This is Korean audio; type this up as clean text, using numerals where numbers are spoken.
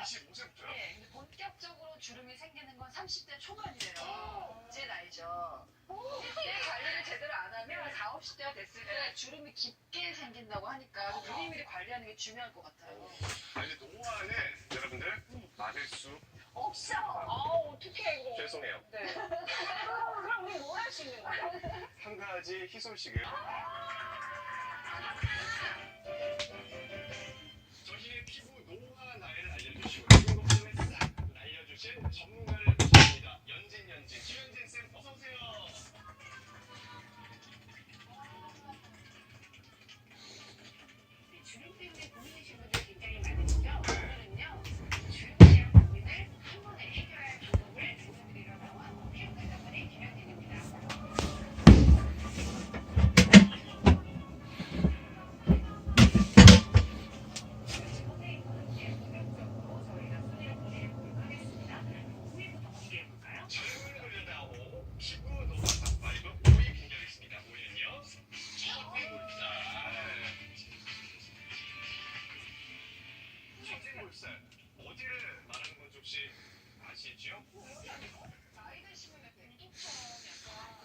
25세부터요? 네, 근데 본격적으로 주름이 생기는 건 30대 초반이래요. 제 나이죠. 이때 관리를 제대로 안 하면 40, 50대가 됐을 때 주름이 깊게 생긴다고 하니까 미리미리 관리하는 게 중요할 것 같아요. 아니, 노화는 여러분들 막을 수 없어. 어떻게 이거. 죄송해요. 네. 그럼 우리 뭘 할 수 있는 거야? 한 가지 희소식을. 저희의 피부 노화 나이를 알려주시고 궁금증을 싹 알려주신 전문가를 모셨습니다. 연진 최연진 쌤 어서 오세요. 주름 때문에 고민이신 분들 굉장히 많으시죠? 오늘은요, 주름에 대한 고민을 한 번에 해결할 방법을 알려드리러 나온 피부과 전문의 김현진입니다. 질문에 있는 본격적으로 저희가 소개를 보내드리도록 하겠습니다. 후위부터 공개해볼까요? 젊은 올려다오 피부 노화 삭발이고 오이 공개하겠습니다. 오이는요 첫해물살. 첫해물살 어디를 말하는 건지 혹시 아시죠? 나이 드시면 백두처럼 약간